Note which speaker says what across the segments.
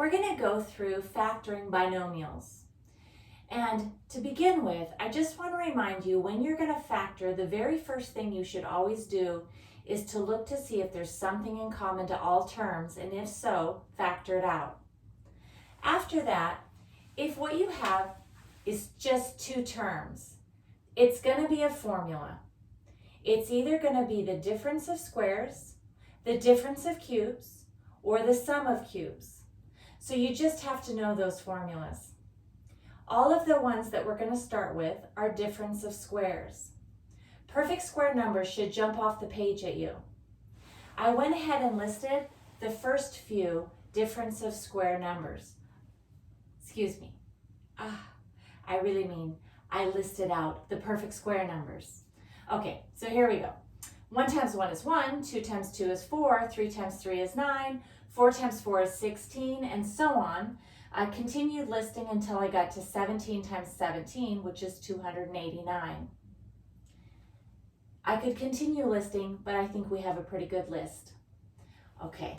Speaker 1: we're going to go through factoring binomials. And to begin with, I just want to remind you, when you're going to factor, the very first thing you should always do is to look to see if there's something in common to all terms, and if so, factor it out. After that, if what you have is just two terms, it's going to be a formula. It's either going to be the difference of squares, the difference of cubes, or the sum of cubes. So you just have to know those formulas. All of the ones that we're going to start with are difference of squares. Perfect square numbers should jump off the page at you. I went ahead and listed the first few difference of square numbers. Excuse me. I really mean I listed out the perfect square numbers. Okay, so here we go. 1 times 1 is 1, 2 times 2 is 4, 3 times 3 is 9, 4 times 4 is 16, and so on. I continued listing until I got to 17 times 17, which is 289. I could continue listing, but I think we have a pretty good list. Okay,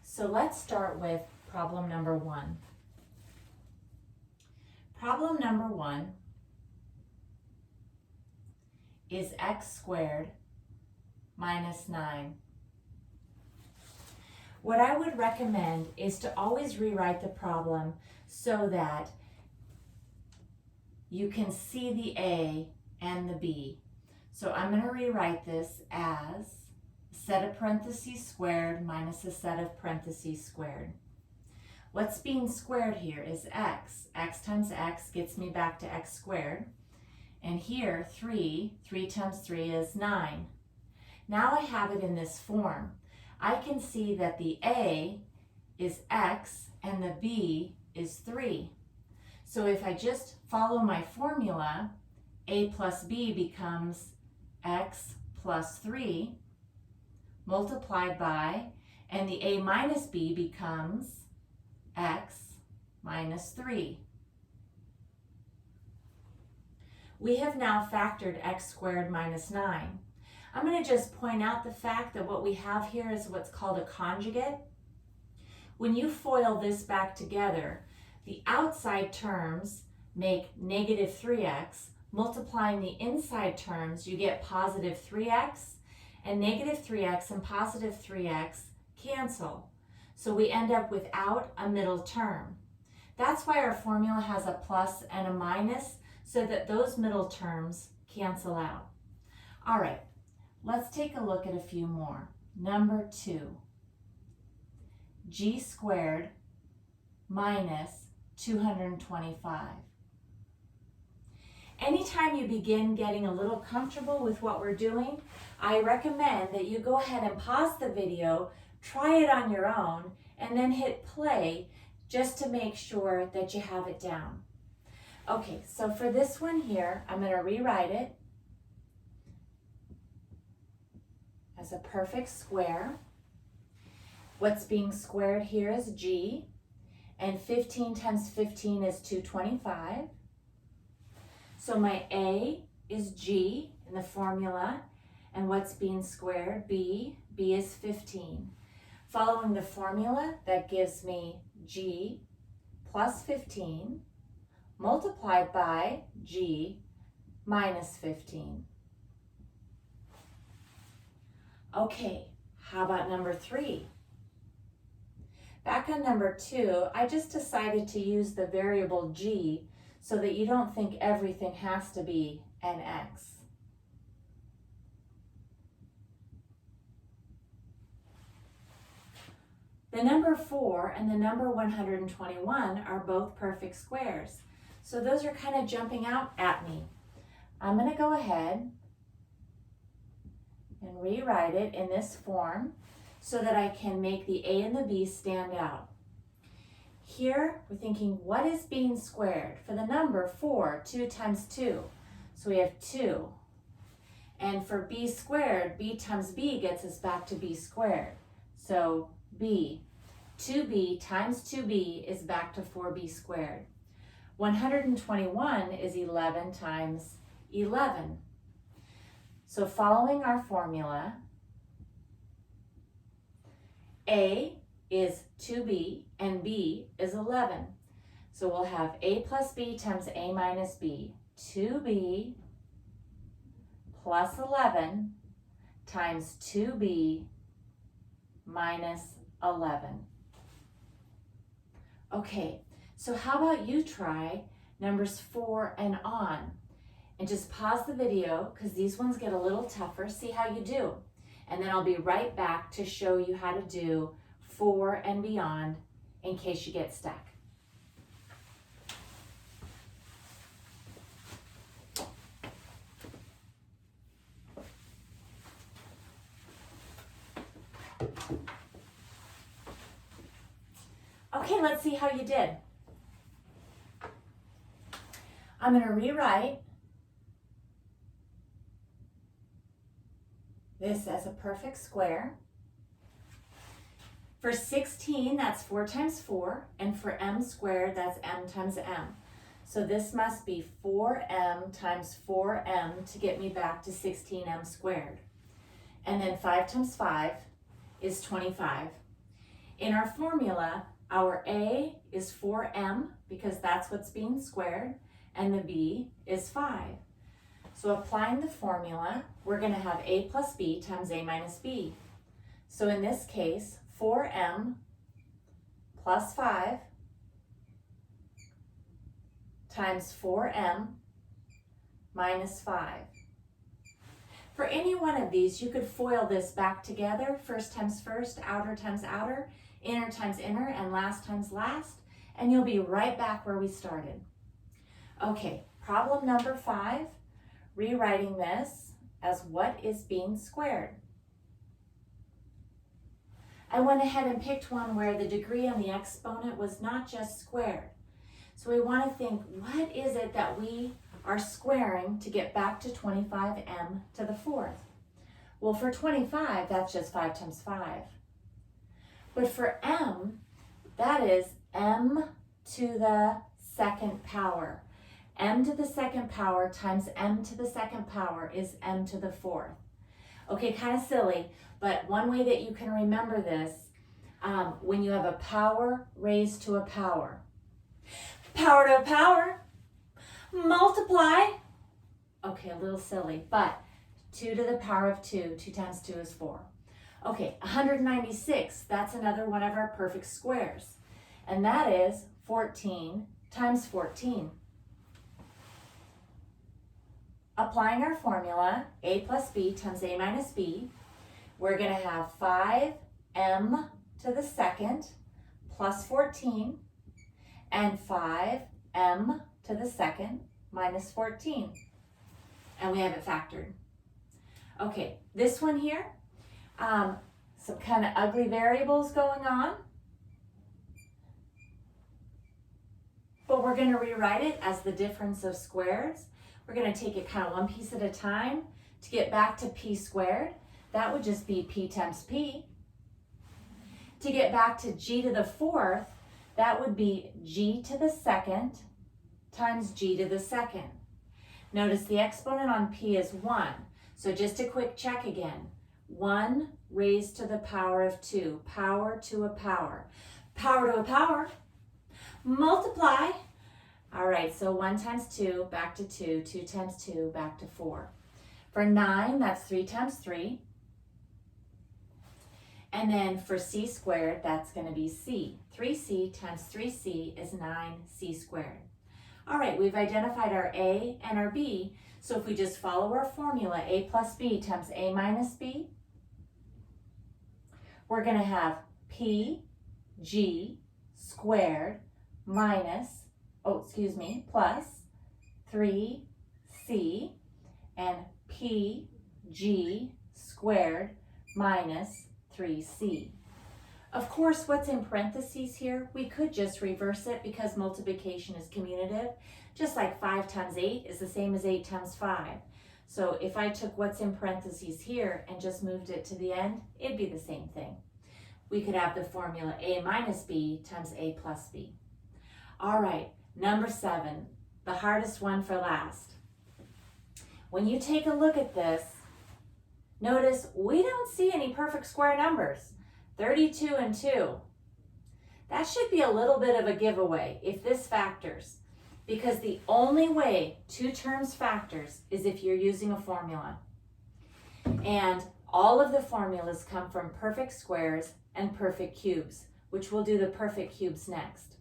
Speaker 1: so let's start with problem number 1. Problem number 1 is x squared minus 9. What I would recommend is to always rewrite the problem so that you can see the A and the B. So I'm going to rewrite this as a set of parentheses squared minus a set of parentheses squared. What's being squared here is x. X times x gets me back to x squared. And here, 3 times 3 is 9. Now I have it in this form. I can see that the A is x and the B is 3. So if I just follow my formula, A plus B becomes x plus 3 multiplied by, and the A minus B becomes x minus 3. We have now factored x squared minus 9. I'm going to just point out the fact that what we have here is what's called a conjugate. When you FOIL this back together, the outside terms make negative 3x. Multiplying the inside terms, you get positive 3x, and negative 3x and positive 3x cancel. So we end up without a middle term. That's why our formula has a plus and a minus, so that those middle terms cancel out. All right. Let's take a look at a few more. Number 2, g squared minus 225. Anytime you begin getting a little comfortable with what we're doing, I recommend that you go ahead and pause the video, try it on your own, and then hit play just to make sure that you have it down. Okay, so for this one here, I'm going to rewrite it as a perfect square. What's being squared here is g, and 15 times 15 is 225. So my A is g in the formula, and what's being squared, b is 15. Following the formula, that gives me g plus 15 multiplied by g minus 15. Okay, how about number 3? Back on number 2, I just decided to use the variable g so that you don't think everything has to be an x. The number 4 and the number 121 are both perfect squares. So those are kind of jumping out at me. I'm going to go ahead and rewrite it in this form so that I can make the A and the B stand out. Here, we're thinking, what is being squared? For the number 4, 2 times 2. So we have 2. And for b squared, b times b gets us back to b squared. So b, 2b times 2b is back to 4b squared. 121 is 11 times 11. So following our formula, A is 2b and b is 11. So we'll have a plus b times a minus b. 2b plus 11 times 2b minus 11. Okay, so how about you try numbers 4 and on? And just pause the video because these ones get a little tougher. See how you do. And then I'll be right back to show you how to do 4 and beyond in case you get stuck. Okay, let's see how you did. I'm going to rewrite this as a perfect square. For 16, that's 4 times 4, and for m squared, that's m times m. So this must be 4m times 4m to get me back to 16m squared. And then 5 times 5 is 25. In our formula, our a is 4m because that's what's being squared, and the b is 5. So applying the formula, we're going to have a plus b times a minus b. So in this case, 4m plus 5 times 4m minus 5. For any one of these, you could FOIL this back together, first times first, outer times outer, inner times inner, and last times last, and you'll be right back where we started. Okay, problem number 5, rewriting this as what is being squared. I went ahead and picked one where the degree on the exponent was not just squared. So we want to think, what is it that we are squaring to get back to 25m to the 4th? Well, for 25, that's just 5 times 5. But for m, that is m to the 2nd power. M to the 2nd power times m to the 2nd power is m to the 4th. Okay, kind of silly, but one way that you can remember this, when you have a power raised to a power. Power to a power, multiply. Okay, a little silly, but 2 to the power of 2, 2 times 2 is 4. Okay, 196, that's another one of our perfect squares. And that is 14 times 14. Applying our formula, a plus b times a minus b, we're going to have 5m to the 2nd plus 14 and 5m to the 2nd minus 14. And we have it factored. Okay, this one here, some kind of ugly variables going on. But we're going to rewrite it as the difference of squares. We're going to take it kind of one piece at a time to get back to p squared. That would just be p times p. To get back to g to the 4th, that would be g to the 2nd times g to the 2nd. Notice the exponent on p is 1. So just a quick check again. 1 raised to the power of 2. Power to a power. Power to a power. Multiply. All right, so 1 times 2, back to 2. 2 times 2, back to 4. For 9, that's 3 times 3. And then for c squared, that's going to be c. 3c times 3c is 9c squared. All right, we've identified our a and our b. So if we just follow our formula, a plus b times a minus b, we're going to have pg squared minus, plus 3c and pg squared minus 3c. Of course, what's in parentheses here, we could just reverse it because multiplication is commutative. Just like 5 times 8 is the same as 8 times 5. So if I took what's in parentheses here and just moved it to the end, it'd be the same thing. We could have the formula a minus b times a plus b. All right, number 7, the hardest one for last. When you take a look at this, notice we don't see any perfect square numbers. 32 and 2, That should be a little bit of a giveaway if this factors, because the only way two terms factors is if you're using a formula. And all of the formulas come from perfect squares and perfect cubes, which we'll do the perfect cubes next.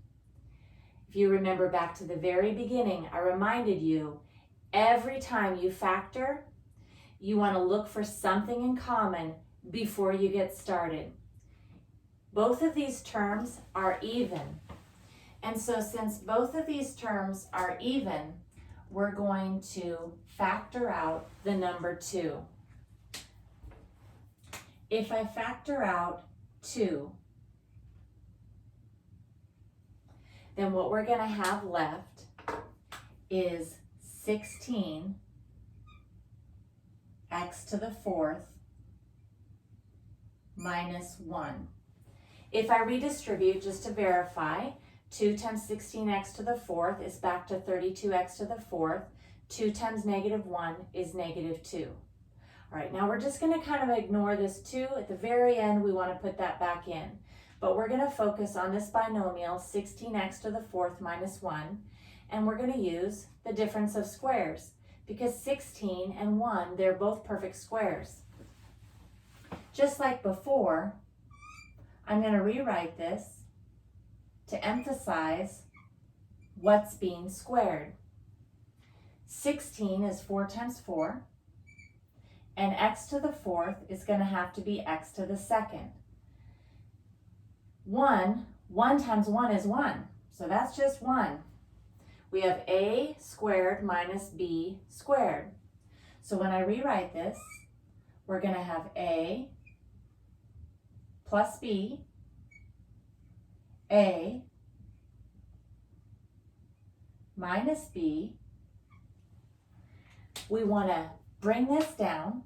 Speaker 1: If you remember back to the very beginning, I reminded you, every time you factor, you want to look for something in common before you get started. Both of these terms are even. And so since both of these terms are even, we're going to factor out the number 2. If I factor out 2, then what we're going to have left is 16 x to the 4th minus 1. If I redistribute, just to verify, 2 times 16x to the 4th is back to 32x to the 4th. 2 times negative 1 is negative 2. All right, now we're just going to kind of ignore this 2. At the very end, we want to put that back in. But we're going to focus on this binomial, 16x to the 4th minus 1, and we're going to use the difference of squares, because 16 and 1, they're both perfect squares. Just like before, I'm going to rewrite this to emphasize what's being squared. 16 is 4 times 4, and x to the 4th is going to have to be x to the 2nd. 1 times 1 is 1, so that's just 1. We have a squared minus b squared. So when I rewrite this, we're going to have a plus b, a minus b. We want to bring this down.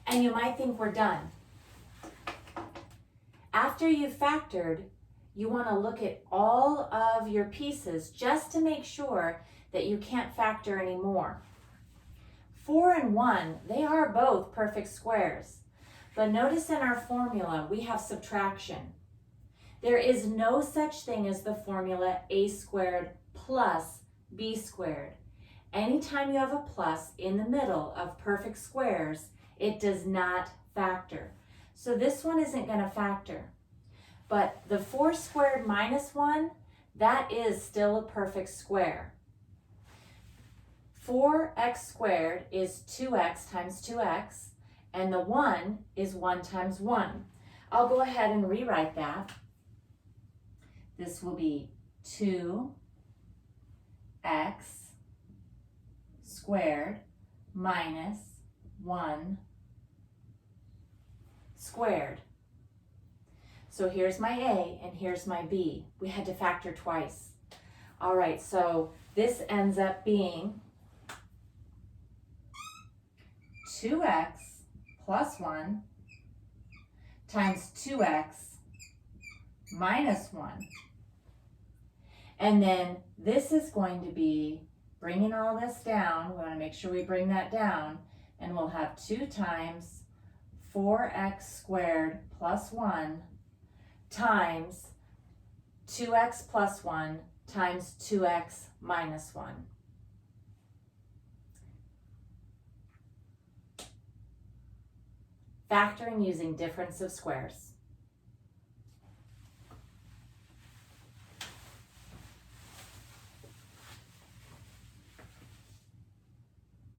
Speaker 1: And you might think we're done. After you've factored, you want to look at all of your pieces just to make sure that you can't factor anymore. 4 and 1, they are both perfect squares. But notice in our formula, we have subtraction. There is no such thing as the formula a squared plus b squared. Anytime you have a plus in the middle of perfect squares, it does not factor. So this one isn't going to factor. But the 4 squared minus 1, that is still a perfect square. 4x squared is 2x times 2x, and the 1 is 1 times 1. I'll go ahead and rewrite that. This will be 2x squared minus 1 squared. So here's my a and here's my b. We had to factor twice. All right, so this ends up being 2x plus 1 times 2x minus 1. And then this is going to be bringing all this down. We want to make sure we bring that down. And we'll have 2 times 4x squared plus 1 times 2x plus 1 times 2x minus 1. Factoring using difference of squares.